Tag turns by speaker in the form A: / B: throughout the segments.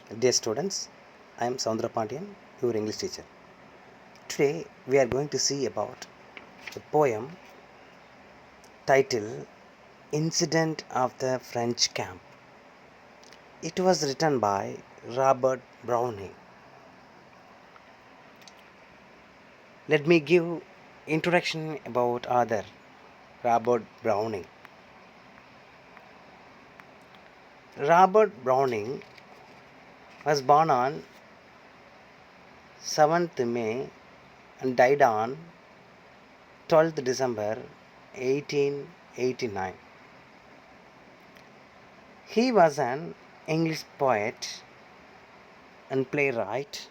A: Dear students, I am Soundra Pandian, your English teacher. Today we are going to see about the poem titled Incident of the French Camp. It was written by Robert Browning. Let me give introduction about author Robert Browning. Robert Browning was born on 7th May and died on 12th December 1889. He was an English poet and playwright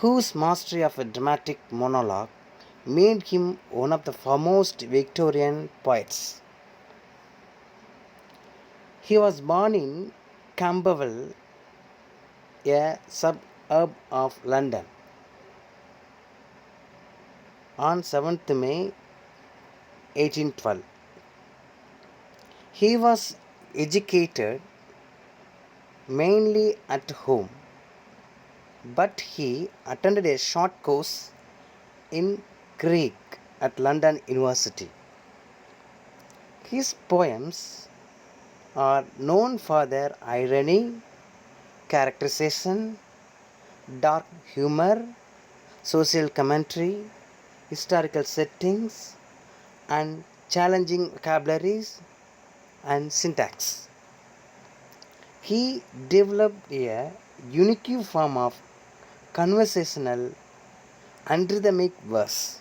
A: whose mastery of a dramatic monologue made him one of the foremost Victorian poets. He was born in Camberwell, a suburb of London, on 7th May 1812. He was educated mainly at home, but he attended a short course in Greek at London University. His poems are known for their irony, characterization, dark humor, social commentary, historical settings, and challenging vocabularies and syntax. He developed a unique form of conversational and rhythmic verse.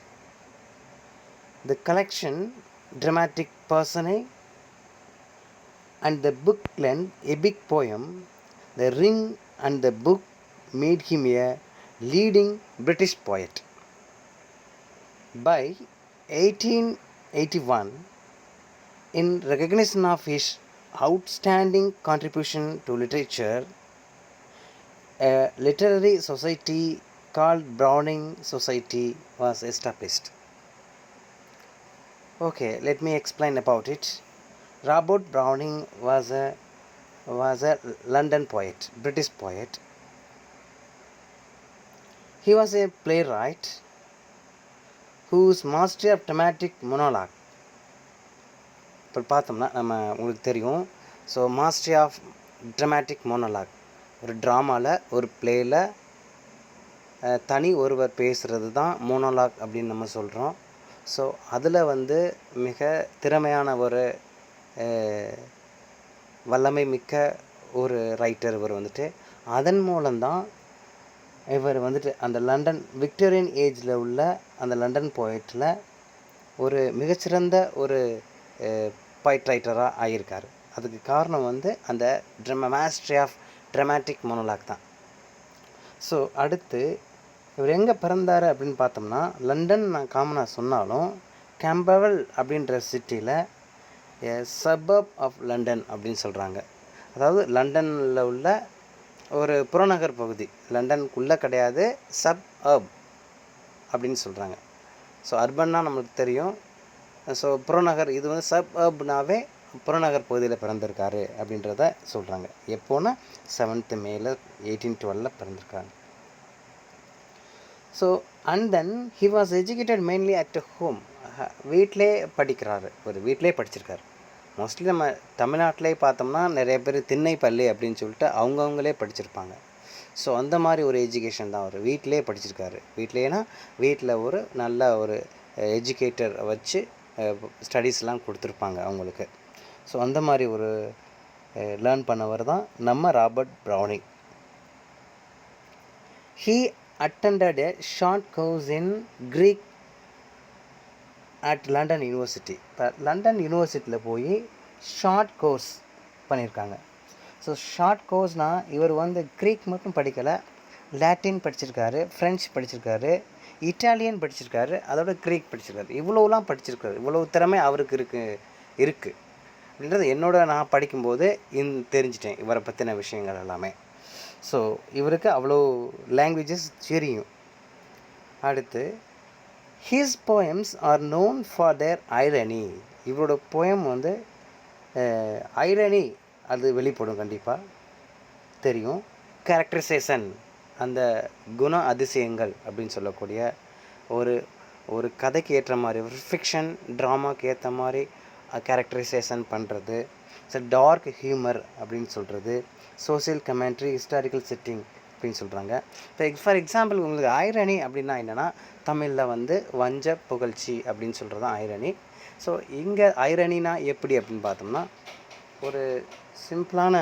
A: The collection Dramatic Personae and the book-length epic poem The Ring and the Book made him a leading British poet. By 1881, in recognition of his outstanding contribution to literature, a literary society called Browning Society was established. Okay, let me explain about it. Robert Browning was a London poet, British poet. He was a playwright whose mastery of dramatic monologue. இப்போ பார்த்தோம்னா நம்ம உங்களுக்கு தெரியும். So mastery of dramatic monologue, ஒரு ட்ராமாவில் ஒரு பிளேயில் தனி ஒருவர் பேசுகிறது தான் மோனோலாக் அப்படின்னு நம்ம சொல்கிறோம். ஸோ அதில் மிக திறமையான ஒரு வல்லமை மிக்க ஒரு ரைட்டர் இவர் அதன் மூலம்தான் இவர் அந்த லண்டன் விக்டோரியன் ஏஜில் உள்ள அந்த லண்டன் போய்ட்டில் ஒரு மிகச்சிறந்த ஒரு போய்ட் ரைட்டராக ஆகியிருக்கார். அதுக்கு காரணம் அந்த மாஸ்டரி ஆஃப் ட்ரமாட்டிக் மோனோலாக் தான். ஸோ அடுத்து இவர் எங்கே பிறந்தார் அப்படின்னு பார்த்தோம்னா, லண்டன் நான் காமனாக சொன்னாலும் கேம்பவெல் அப்படின்ற சிட்டியில் சபர்ப் ஆஃப் லண்டன் அப்படின்னு சொல்கிறாங்க. அதாவது லண்டனில் உள்ள ஒரு புறநகர் பகுதி, லண்டனுக்குள்ளே கிடையாது, சப்அர்ப் அப்படின்னு சொல்கிறாங்க. ஸோ அர்பன்னா நம்மளுக்கு தெரியும். ஸோ புறநகர், இது சப்அர்ப்னாவே புறநகர் பகுதியில் பிறந்திருக்காரு அப்படின்றத சொல்கிறாங்க. எப்போன்னா 7th மேல 1812 பிறந்திருக்காங்க. So and then he was educated mainly at home. வீட்டிலே படிக்கிறாரு, ஒரு வீட்டிலே படிச்சிருக்காரு. மோஸ்ட்லி நம்ம தமிழ்நாட்டிலே பார்த்தோம்னா நிறைய பேர் திண்ணை பள்ளி அப்படின்னு சொல்லிட்டு அவங்கவுங்களே படிச்சிருப்பாங்க. ஸோ அந்த மாதிரி ஒரு எஜுகேஷன் தான் அவர் வீட்டிலே படிச்சிருக்காரு. வீட்டிலேனா வீட்டில் ஒரு நல்ல ஒரு எஜுகேட்டர் வச்சு ஸ்டடீஸ்லாம் கொடுத்துருப்பாங்க அவங்களுக்கு. ஸோ அந்த மாதிரி ஒரு லேர்ன் பண்ணவர் தான் நம்ம Robert browning. He attended a short course in Greek at London University. இப்போ லண்டன் யூனிவர்சிட்டியில் போய் ஷார்ட் கோர்ஸ் பண்ணியிருக்காங்க. ஸோ ஷார்ட் கோர்ஸ்னால் இவர் க்ரீக் மட்டும் படிக்கலை, லாட்டின் படிச்சிருக்காரு, ஃப்ரெஞ்ச் படிச்சிருக்காரு, இட்டாலியன் படிச்சிருக்காரு, அதோட க்ரீக் படிச்சிருக்காரு. இவ்வளோலாம் படிச்சிருக்காரு. இவ்வளோ திறமை அவருக்கு இருக்குது அப்படின்றது நான் படிக்கும்போது தெரிஞ்சிட்டேன் இவரை பற்றின விஷயங்கள் எல்லாமே. ஸோ இவருக்கு அவ்வளோ லாங்குவேஜஸ் தெரியும். அடுத்து his poems are known for their irony. இவரோட போயம் ஐரணி அது வெளிப்படும் கண்டிப்பாக. தெரியும். கேரக்டரைசேஷன், அந்த குண அதிசயங்கள் அப்படின்னு சொல்லக்கூடிய ஒரு ஒரு கதைக்கு ஏற்ற மாதிரி, ஒரு ஃபிக்ஷன் ட்ராமாக்கு ஏற்ற மாதிரி கேரக்டரைசேஷன் பண்ணுறது. ஸோ டார்க் ஹியூமர் அப்படின்னு சொல்கிறது, சோசியல் கமெண்ட்ரி, ஹிஸ்டாரிக்கல் செட்டிங் அப்படின்னு சொல்கிறாங்க. இப்போ ஃபார் எக்ஸாம்பிள் உங்களுக்கு ஐரணி அப்படின்னா என்னென்னா, தமிழில் வந்து வஞ்ச புகழ்ச்சி அப்படின்னு சொல்கிறது தான் ஐரணி. ஸோ இங்கே ஐரணினா எப்படி அப்படின்னு பார்த்தோம்னா, ஒரு சிம்பிளான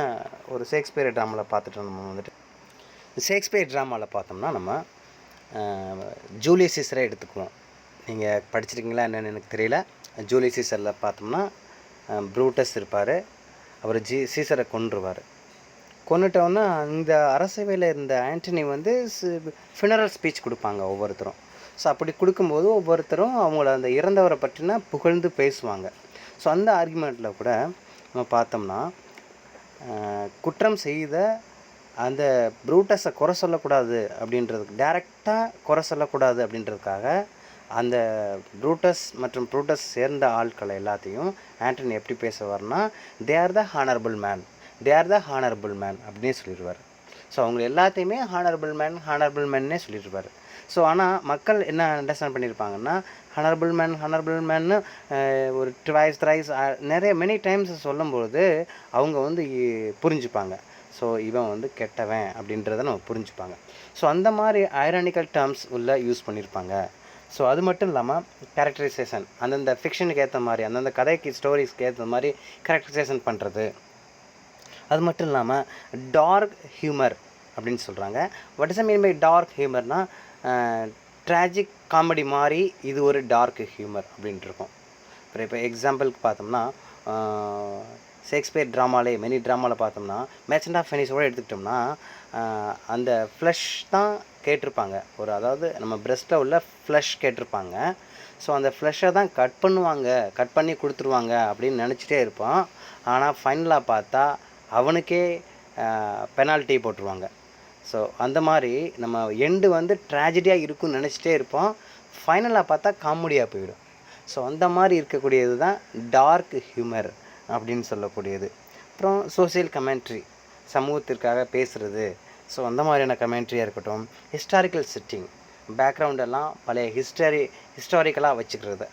A: ஒரு ஷேக்ஸ்பியர் ட்ராமாவில் பார்த்துட்டோம். நம்ம வந்துட்டு ஷேக்ஸ்பியர் ட்ராமாவில் பார்த்தோம்னா நம்ம ஜூலியஸ் சீசரை எடுத்துக்குவோம். நீங்கள் படிச்சிருக்கீங்களா என்னென்னு எனக்கு தெரியல. ஜூலியஸ் சீசரில் பார்த்தோம்னா ப்ரூட்டஸ் இருப்பார். அவர் சீசரை கொன்றுவார். கொன்னுட்டோன்னா இந்த அரசவையில் இருந்த ஆண்டனி வந்து ஃபினரல் ஸ்பீச் கொடுப்பாங்க ஒவ்வொருத்தரும். ஸோ அப்படி கொடுக்கும்போது ஒவ்வொருத்தரும் அவங்கள அந்த இறந்தவரை பற்றினா புகழ்ந்து பேசுவாங்க. ஸோ அந்த ஆர்குமெண்ட்டில் கூட நம்ம பார்த்தோம்னா, குற்றம் செய்த அந்த ப்ரூட்டஸை குறை சொல்லக்கூடாது அப்படின்றதுக்கு, டைரெக்டாக குறை சொல்லக்கூடாது அப்படின்றதுக்காக அந்த ப்ரூட்டஸ் மற்றும் ப்ரூட்டஸ் சேர்ந்த ஆட்களை எல்லாத்தையும் ஆண்டனி எப்படி பேசுவார்னா, they are the honourable man, they are the honourable man அப்படின்னே சொல்லிடுவார். ஸோ அவங்க எல்லாத்தையுமே ஹானரபிள் மேன்னே சொல்லிடுவார். ஸோ ஆனால் மக்கள் என்ன அண்டர்ஸ்டாண்ட் பண்ணியிருப்பாங்கன்னா, ஹானரபிள் மேன்னு ஒரு ட்வைஸ் த்ரைஸ் நிறைய மெனி டைம்ஸ் சொல்லும்போது அவங்க வந்து புரிஞ்சுப்பாங்க. ஸோ இவன் வந்து கெட்டவன் அப்படின்றத நம்ம புரிஞ்சுப்பாங்க. ஸோ அந்த மாதிரி ஐரானிக்கல் டேர்ம்ஸ் உள்ள யூஸ் பண்ணியிருப்பாங்க. ஸோ அது மட்டும் இல்லாமல் கேரக்டரைசேஷன், அந்தந்த ஃபிக்ஷனுக்கு ஏற்ற மாதிரி, அந்தந்த கதைக்கு ஸ்டோரிஸ்க்கு ஏற்ற மாதிரி கேரக்டரைசேஷன் பண்ணுறது. அது மட்டும் இல்லாமல் டார்க் ஹியூமர் அப்படின்னு சொல்கிறாங்க. What is mean by dark ஹியூமர்னால், ட்ராஜிக் காமெடி மாதிரி இது ஒரு டார்க் ஹியூமர் அப்படின்ட்டு இருக்கும். இப்போ எக்ஸாம்பிளுக்கு பார்த்தோம்னா, ஷேக்ஸ்பியர் ட்ராமாலே மெனி ட்ராமாவில் பார்த்தோம்னா, மேர்ச்சன்ட் ஆஃப் வெனிஸோடு எடுத்துக்கிட்டோம்னா, அந்த ஃப்ளஷ் தான் கேட்டிருப்பாங்க. அதாவது நம்ம பிரெஸ்ட்டில் உள்ள ஃப்ளஷ் கேட்டிருப்பாங்க. ஸோ அந்த ஃப்ளஷை தான் கட் பண்ணி கொடுத்துருவாங்க அப்படின்னு நினச்சிட்டே இருப்பான். ஆனால் ஃபைனலாக பார்த்தா அவனுக்கே பெனால்ட்டி போட்டுருவாங்க. ஸோ அந்த மாதிரி நம்ம எண்டு வந்து ட்ராஜடியாக இருக்குன்னு நினச்சிட்டே இருப்போம். ஃபைனலாக பார்த்தா காமெடியாக போயிடும். ஸோ அந்த மாதிரி இருக்கக்கூடியது தான் டார்க் ஹியூமர் அப்படின்னு சொல்லக்கூடியது. அப்புறம் சோசியல் கமெண்ட்ரி, சமூகத்திற்காக பேசுகிறது. ஸோ அந்த மாதிரியான கமெண்ட்ரியாக இருக்கட்டும். ஹிஸ்டாரிக்கல் செட்டிங், பேக்ரவுண்டெல்லாம் பழைய ஹிஸ்டாரிக்கலாக வச்சுக்கிறது.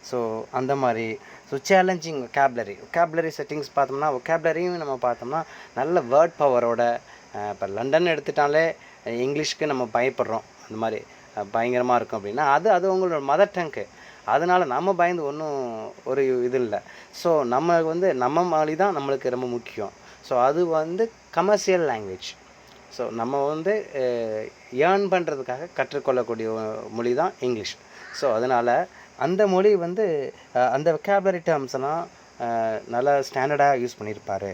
A: ஸோ அந்த மாதிரி. ஸோ சேலஞ்சிங் ஒக்காபுலரி செட்டிங்ஸ் பார்த்தோம்னா, ஒக்காபுலரியும் நம்ம பார்த்தோம்னா நல்ல வேர்ட் பவரோட. இப்போ லண்டன் எடுத்துட்டாலே இங்கிலீஷ்க்கு நம்ம பயப்படுறோம். அந்த மாதிரி பயங்கரமாக இருக்கும் அப்படின்னா அது அவங்களோட மதர் டங்கு. அதனால் நம்ம பயந்து ஒன்றும் ஒரு இது இல்லை. ஸோ நம்ம வந்து நம்ம மொழி தான் நம்மளுக்கு ரொம்ப முக்கியம். ஸோ அது வந்து கமர்ஷியல் லாங்குவேஜ். ஸோ நம்ம வந்து ஏர்ன் பண்ணுறதுக்காக கற்றுக்கொள்ளக்கூடிய மொழி தான் இங்கிலீஷ். ஸோ அதனால் அந்த மொழி வந்து அந்த வெக்காபுலரி டேர்ம்ஸ்லாம் நல்லா ஸ்டாண்டர்டாக யூஸ் பண்ணியிருப்பார்.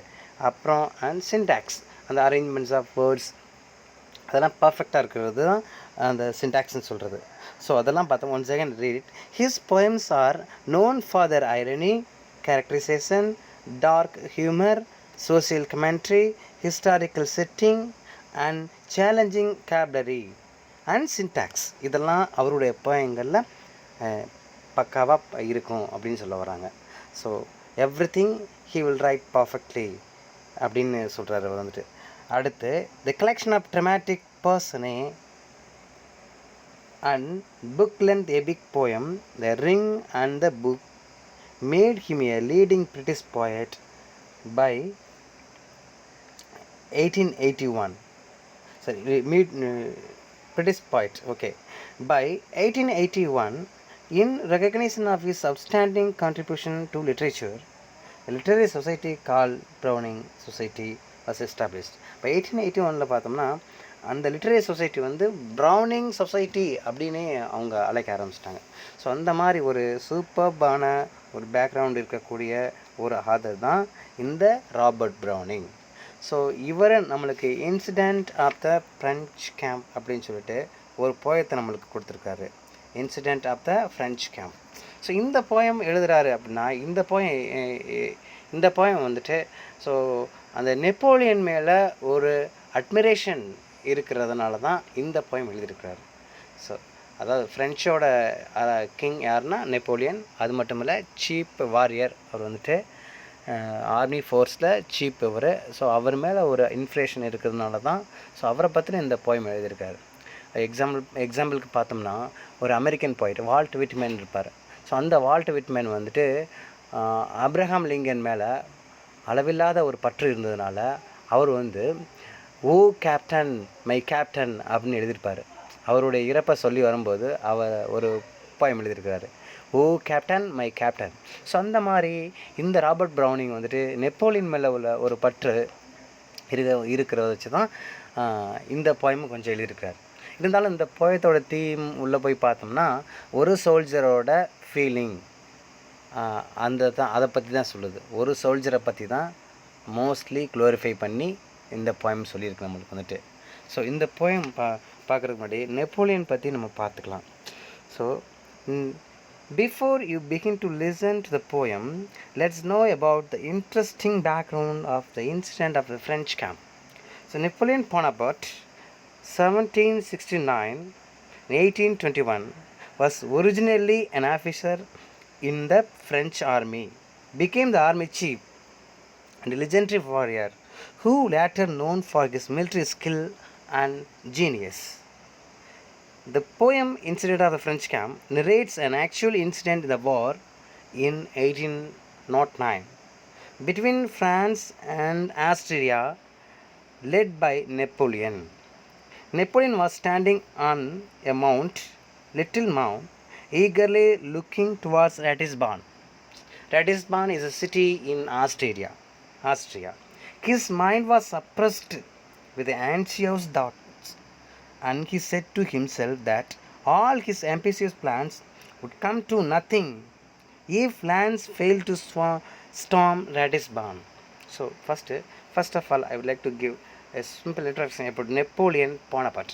A: அப்புறம் சின்டாக்ஸ், அந்த அரேஞ்ச்மெண்ட்ஸ் ஆஃப் வேர்ட்ஸ் அதெல்லாம் பர்ஃபெக்டாக இருக்கிறது தான் அந்த சின்டாக்ஸ்ன்னு சொல்கிறது. ஸோ அதெல்லாம் பார்த்தோம். One second read it. His poems are known for their irony, characterization, dark humor, social commentary, historical setting and challenging vocabulary and syntax. இதெல்லாம் அவருடைய போயங்களில் பக்காவாக இருக்கும் அப்படின்னு சொல்ல வராங்க. So everything he will write perfectly அப்படின்னு சொல்கிறாரு அவர் வந்துட்டு. அடுத்து, the collection of dramatic personae and book-length epic poem The Ring and the Book made him a leading British poet by 1881. British poet, okay. By 1881, in recognition of his outstanding contribution to literature, a literary society called Browning Society was established. By 1881 பார்த்தோம்னா அந்த literary society வந்து browning society அப்படின்னே அவங்க அழைக்க ஆரம்பிச்சிட்டாங்க. So அந்த மாதிரி ஒரு சூப்பர்பான ஒரு பேக்ரவுண்ட் இருக்கக்கூடிய ஒரு ஆதர் தான் இந்த ராபர்ட் ப்ரௌனிங். ஸோ இவரை நம்மளுக்கு incident of the French camp அப்படின்னு சொல்லிட்டு ஒரு போயத்தை நம்மளுக்கு கொடுத்துருக்காரு. Incident of the French camp. So இந்த போயம் எழுதுகிறாரு அப்படின்னா இந்த போயம் வந்துட்டு ஸோ அந்த நெப்போலியன் மேலே ஒரு அட்மிரேஷன் இருக்கிறதுனால தான் இந்த போயம் எழுதியிருக்கிறாரு. ஸோ அதாவது ஃப்ரெஞ்சோட கிங் யாருன்னா நெப்போலியன். அது மட்டும் இல்லை, சீப் வாரியர் அவர் வந்துட்டு. ஆர்மி ஃபோர்ஸில் சீப் இவர். ஸோ அவர் மேலே ஒரு இன்ஃப்ளேஷன் இருக்கிறதுனால தான் ஸோ அவரை பற்றின இந்த போயம் எழுதியிருக்காரு. எக்ஸாம்பிளுக்கு பார்த்தோம்னா ஒரு அமெரிக்கன் போயிட்டு வால்ட் விட்மேன் இருப்பார். ஸோ அந்த வால்ட் விட்மேன் வந்துட்டு ஆப்ரஹாம் லிங்கன் மேலே அளவில்லாத ஒரு பற்று இருந்ததுனால அவர் வந்து ஓ கேப்டன் மை கேப்டன் அப்படின்னு எழுதியிருப்பார். அவருடைய இறப்பை சொல்லி வரும்போது அவர் ஒரு போயம் எழுதியிருக்கிறாரு, O captain my captain. So அந்த மாதிரி இந்த ராபர்ட் ப்ரௌனிங் வந்துட்டு நெப்போலியன் மேலே உள்ள ஒரு பற்று இருக்கிறத வச்சு தான் இந்த போயமும் கொஞ்சம் எழுதியிருக்கிறார். இருந்தாலும் இந்த போயத்தோட தீம் உள்ளே போய் பார்த்தோம்னா ஒரு சோல்ஜரோட ஃபீலிங் அதை பற்றி தான் சொல்லுது. ஒரு சோல்ஜரை பற்றி தான் மோஸ்ட்லி க்ளோரிஃபை பண்ணி இந்த போயம் சொல்லியிருக்கு நம்மளுக்கு வந்துட்டு. ஸோ இந்த போயம் பார்க்குறதுக்கு முன்னாடி நெப்போலியன் பற்றி நம்ம பார்த்துக்கலாம். So before you begin to listen to the poem, let's know about the interesting background of the incident of the French camp. So Napoleon Bonaparte, 1769-1821, was originally an officer in the French army, became the army chief and a legendary warrior who later known for his military skill and genius. The poem Incident of the French Camp narrates an actual incident in the war in 1809 between France and Austria led by Napoleon. Napoleon was standing on a little mount, eagerly looking towards Ratisbon. Ratisbon is a city in Austria. His mind was oppressed with anxious thoughts, and he said to himself that all his ambitious plans would come to nothing if Lance failed to storm Ratisbon. So first of all, I would like to give a simple introduction about Napoleon Bonaparte.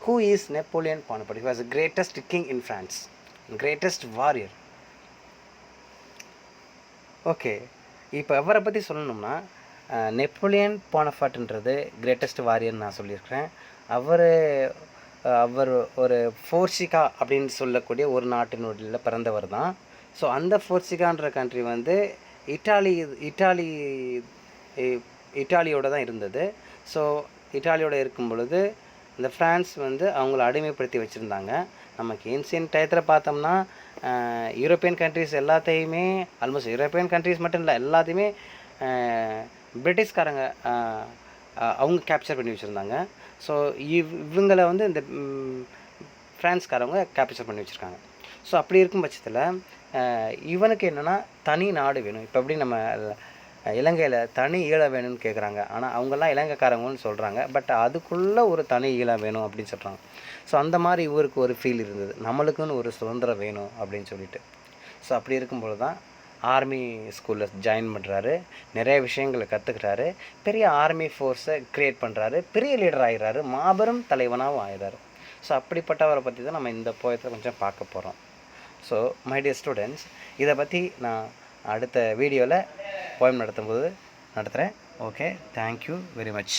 A: Who is Napoleon Bonaparte? He was the greatest king in France, greatest warrior. Okay, இப்போ அவரை பற்றி சொல்லணும்னா Napoleon போனபார்ட்ன்றது greatest வாரியர்னு நான் சொல்லியிருக்கிறேன். அவர் ஒரு ஃபோர்சிகா அப்படின்னு சொல்லக்கூடிய ஒரு நாட்டினுடைய பிறந்தவர் தான். ஸோ அந்த ஃபோர்சிகான்ற கண்ட்ரி வந்து இட்டாலியோடு தான் இருந்தது. ஸோ இட்டாலியோடு இருக்கும் பொழுது இந்த ஃப்ரான்ஸ் வந்து அவங்கள அடிமைப்படுத்தி வச்சுருந்தாங்க. நமக்கு ஏன்சியன்ட் டயத்தில் பார்த்தோம்னா யூரோப்பியன் கண்ட்ரிஸ் எல்லாத்தையுமே, ஆல்மோஸ்ட் யூரோப்பியன் கண்ட்ரிஸ் மட்டும் இல்லை, எல்லாத்தையுமே பிரிட்டிஷ்காரங்க அவங்க கேப்சர் பண்ணி வச்சுருந்தாங்க. ஸோ இவங்களை வந்து இந்த ஃப்ரான்ஸ்காரவங்க கேப்சர் பண்ணி வச்சுருக்காங்க. ஸோ அப்படி இருக்கும் பட்சத்தில் இவனுக்கு என்னென்னா தனி நாடு வேணும். இப்போ எப்படி நம்ம இலங்கையில் தனி ஈழம் வேணும்னு கேட்குறாங்க, ஆனால் அவங்கெல்லாம் இலங்கைக்காரங்கன்னு சொல்கிறாங்க, பட் அதுக்குள்ளே ஒரு தனி ஈழம் வேணும் அப்படின்னு சொல்கிறாங்க. ஸோ அந்த மாதிரி இவருக்கு ஒரு ஃபீல் இருந்தது, நம்மளுக்குன்னு ஒரு சுதந்திரம் வேணும் அப்படின்னு சொல்லிட்டு. ஸோ அப்படி இருக்கும்போது தான் ஆர்மி ஸ்கூலில் ஜாயின் பண்ணுறாரு, நிறைய விஷயங்களை கற்றுக்கிறாரு, பெரிய ஆர்மி ஃபோர்ஸை க்ரியேட் பண்ணுறாரு, பெரிய லீடர் ஆகிறாரு, மாபெரும் தலைவனாகவும் ஆகிறாரு. ஸோ அப்படிப்பட்டவரை பற்றி தான் நம்ம இந்த போயத்தை கொஞ்சம் பார்க்க போகிறோம். ஸோ மை டியர் ஸ்டூடெண்ட்ஸ், இதை பற்றி நான் அடுத்த வீடியோவில் போயம் நடத்துகிறேன். Okay, thank you very much.